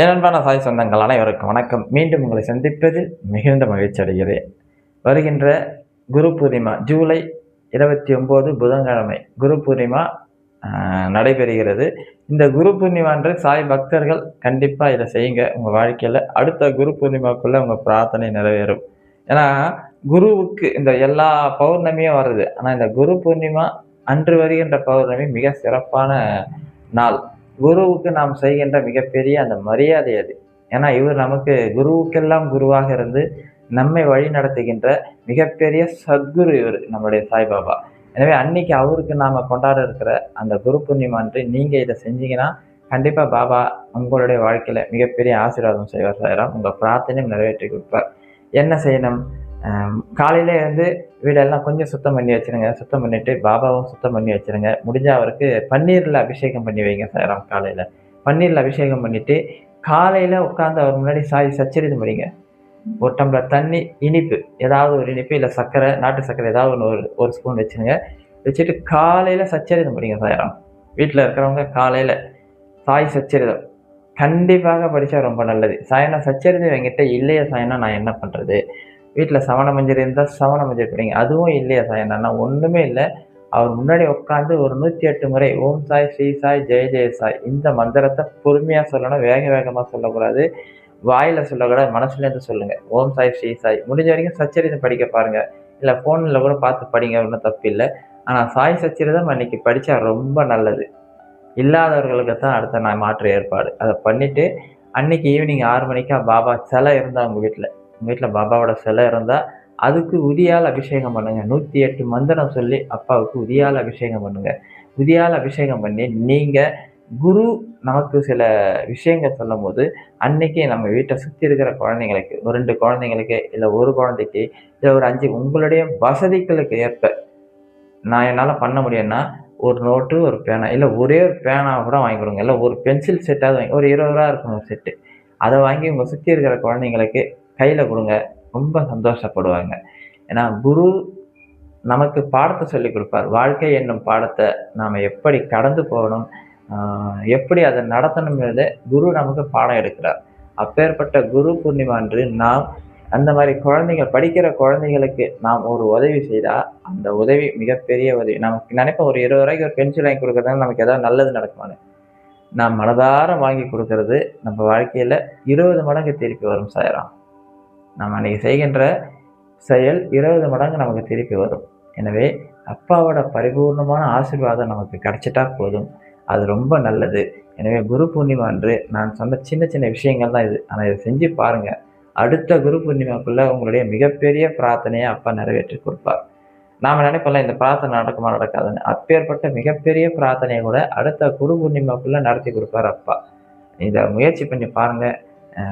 என் அன்பான சாய் சொந்தங்கள் அனைவருக்கும் வணக்கம். மீண்டும் உங்களை சந்திப்பது மிகுந்த மகிழ்ச்சி அடைகிறேன். வருகின்ற குரு பூர்ணிமா ஜூலை 29 புதன்கிழமை குரு பூர்ணிமா நடைபெறுகிறது. இந்த குரு பூர்ணிமா அன்று சாய் பக்தர்கள் கண்டிப்பாக இதை செய்யுங்க. உங்கள் வாழ்க்கையில் அடுத்த குரு பூர்ணிமாக்குள்ளே உங்கள் பிரார்த்தனை நிறைவேறும். ஏன்னா குருவுக்கு இந்த எல்லா பௌர்ணமியும் வருது. ஆனால் இந்த குரு பூர்ணிமா அன்று வருகின்ற பௌர்ணமி மிக சிறப்பான நாள். குருவுக்கு நாம் செய்கின்ற மிகப்பெரிய அந்த மரியாதை அது. ஏன்னா இவர் நமக்கு குருவுக்கெல்லாம் குருவாக இருந்து நம்மை வழி நடத்துகின்ற மிகப்பெரிய சத்குரு இவர், நம்மளுடைய சாய்பாபா. எனவே அன்னைக்கு அவருக்கு நாம் கொண்டாட இருக்கிற அந்த குரு பூர்ணிமா அன்று நீங்கள் இதை செஞ்சீங்கன்னா கண்டிப்பாக பாபா உங்களுடைய வாழ்க்கையில் மிகப்பெரிய ஆசீர்வாதம் செய்வார். சாயிராம் உங்கள் பிரார்த்தனையும் நிறைவேற்றி கொடுப்பார். என்ன செய்யணும்? காலையிலே வந்து வீடெல்லாம் கொஞ்சம் சுத்தம் பண்ணி வச்சுருங்க. சுத்தம் பண்ணிவிட்டு பாபாவும் சுத்தம் பண்ணி வச்சுருங்க. முடிஞ்சால் அவருக்கு பன்னீரில் அபிஷேகம் பண்ணி வைங்க சாயிராம். காலையில் பன்னீரில் அபிஷேகம் பண்ணிவிட்டு காலையில் உட்காந்து அவர் முன்னாடி சாய் சச்சரிதம் படிங்க. ஒரு டம்ளர் தண்ணி, இனிப்பு ஏதாவது ஒரு இனிப்பு, இல்லை சர்க்கரை, நாட்டு சர்க்கரை ஏதாவது ஒன்று ஒரு ஸ்பூன் வச்சுருங்க. வச்சுட்டு காலையில் சச்சரிதம் படிங்க சாயிராம். வீட்டில் இருக்கிறவங்க காலையில் சாய் சச்சரிதம் கண்டிப்பாக படித்தா ரொம்ப நல்லது. சாயனா சச்சரிதம் என்கிட்ட இல்லையா சாயனா, நான் என்ன பண்ணுறது? வீட்டில் சவண மஞ்சள் இருந்தால் சவண மஞ்சள் படிங்க. அதுவும் இல்லையா சாயனா, ஒன்றுமே இல்லை. அவர் முன்னாடி உட்காந்து ஒரு 108 முறை ஓம் சாய், ஸ்ரீ சாய், ஜெய ஜெய சாய் இந்த மந்திரத்தை பொறுமையாக சொல்லணும். வேகமாக சொல்லக்கூடாது. வாயில் சொல்லக்கூடாது. மனசுலேருந்து சொல்லுங்கள். ஓம் சாய், ஸ்ரீ சாய். முடிஞ்ச வரைக்கும் சச்சரிதம் படிக்க பாருங்கள். இல்லை ஃபோனில் கூட பார்த்து படிங்க, ஒன்றும் தப்பு இல்லை. ஆனால் சாய் சச்சரிதம் அன்றைக்கி படித்தா ரொம்ப நல்லது. இல்லாதவர்களுக்கு தான் அடுத்த நான் மாற்று ஏற்பாடு. அதை பண்ணிவிட்டு அன்றைக்கி ஈவினிங் 6 மணிக்கா பாபா சிலை இருந்தால் உங்கள் வீட்டில் பாபாவோட சிலை இருந்தால் அதுக்கு உதியால் அபிஷேகம் பண்ணுங்கள். 108 மந்திரம் சொல்லி அப்பாவுக்கு உதியால் அபிஷேகம் பண்ணுங்கள். உதியால் அபிஷேகம் பண்ணி நீங்கள் குரு நமக்கு சில விஷயங்கள் சொல்லும் போது அன்னைக்கு நம்ம வீட்டை சுற்றி இருக்கிற குழந்தைங்களுக்கு, ஒரு 2 குழந்தைங்களுக்கு, இல்லை ஒரு குழந்தைக்கு, இல்லை ஒரு 5 உங்களுடைய வசதிகளுக்கு ஏற்ப நான் என்னால் பண்ண முடியும்னா ஒரு நோட்டு, ஒரு பேனா, இல்லை ஒரே ஒரு பேனாவை கூட வாங்கி கொடுங்க. இல்லை ஒரு பென்சில் செட்டாவது வாங்கி, ஒரு 20 ரூபா இருக்கும் ஒரு செட்டு. அதை வாங்கி உங்கள் சுற்றி இருக்கிற குழந்தைங்களுக்கு கையில் கொடுங்க. ரொம்ப சந்தோஷப்படுவாங்க. ஏன்னா குரு நமக்கு பாடத்தை சொல்லிக் கொடுப்பார். வாழ்க்கை என்னும் பாடத்தை நாம் எப்படி கடந்து போகணும், எப்படி அதை நடத்தணுங்கிறத குரு நமக்கு பாடம் எடுக்கிறார். அப்பேற்பட்ட குரு பூர்ணிமா அன்று நாம் அந்த மாதிரி குழந்தைகள் படிக்கிற குழந்தைகளுக்கு நாம் ஒரு உதவி செய்தால் அந்த உதவி மிகப்பெரிய உதவி. நமக்கு நினைப்போம் ஒரு 20 ரூபாய்க்கு ஒரு பென்சில் வாங்கி கொடுக்குறதுனால நமக்கு ஏதாவது நல்லது நடக்குமான்னு. நாம் மனதார வாங்கி கொடுக்கறது நம்ம வாழ்க்கையில் 20 மடங்கு திருப்பி வரும் சாயிராம். நம்ம அன்றைக்கி செய்கின்ற செயல் 20 மடங்கு நமக்கு திருப்பி வரும். எனவே அப்பாவோட பரிபூர்ணமான ஆசீர்வாதம் நமக்கு கிடைச்சிட்டா போதும். அது ரொம்ப நல்லது. எனவே குரு பூர்ணிமா அன்று நான் சொன்ன சின்ன சின்ன விஷயங்கள் தான் இது. ஆனால் இதை செஞ்சு பாருங்கள். அடுத்த குரு பூர்ணிமாக்குள்ளே உங்களுடைய மிகப்பெரிய பிரார்த்தனையை அப்பா நிறைவேற்றி கொடுப்பார். நாம் நினைப்போம்ல இந்த பிரார்த்தனை நடக்குமா நடக்காதுன்னு. அப்பேற்பட்ட மிகப்பெரிய பிரார்த்தனையை கூட அடுத்த குரு பூர்ணிமாக்குள்ளே நடத்தி கொடுப்பார் அப்பா. இதை முயற்சி பண்ணி பாருங்கள்.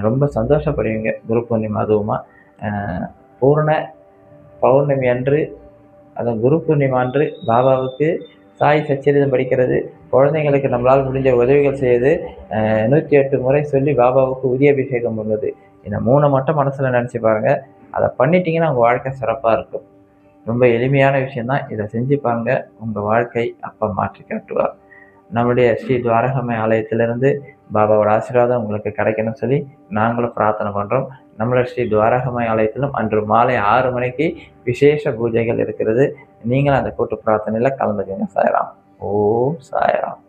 ரொம்ப சந்தோஷப்படுவீங்க. குரு பூர்ணிமா அதுவுமா பூர்ண பௌர்ணமி அன்று, அதுவும் குரு பூர்ணிமா அன்று பாபாவுக்கு சாய் சச்சரிதம் படிக்கிறது, குழந்தைங்களுக்கு நம்மளால் முடிஞ்ச உதவிகள் செய்யுது, 108 முறை சொல்லி பாபாவுக்கு உதியபிஷேகம் பண்ணுது. இந்த 3 மட்டும் மனசில் நினச்சி பாருங்கள். அதை பண்ணிட்டீங்கன்னா உங்கள் வாழ்க்கை சிறப்பாக இருக்கும். ரொம்ப எளிமையான விஷயந்தான். இதை செஞ்சு பாருங்கள். உங்கள் வாழ்க்கை அப்பா மாற்றி காட்டுவார். நம்முடைய ஸ்ரீ துவாரகமை ஆலயத்திலிருந்து பாபாவோட ஆசீர்வாதம் உங்களுக்கு கிடைக்கணும்னு சொல்லி நாங்களும் பிரார்த்தனை பண்ணுறோம். நம்மளோட ஸ்ரீ துவாரகமை ஆலயத்திலும் அன்று மாலை 6 மணிக்கு விசேஷ பூஜைகள் இருக்கிறது. நீங்களும் அந்த கூட்டு பிரார்த்தனையில் கலந்துக்கங்க. சாய்ராம். ஓம் சாய்ராம்.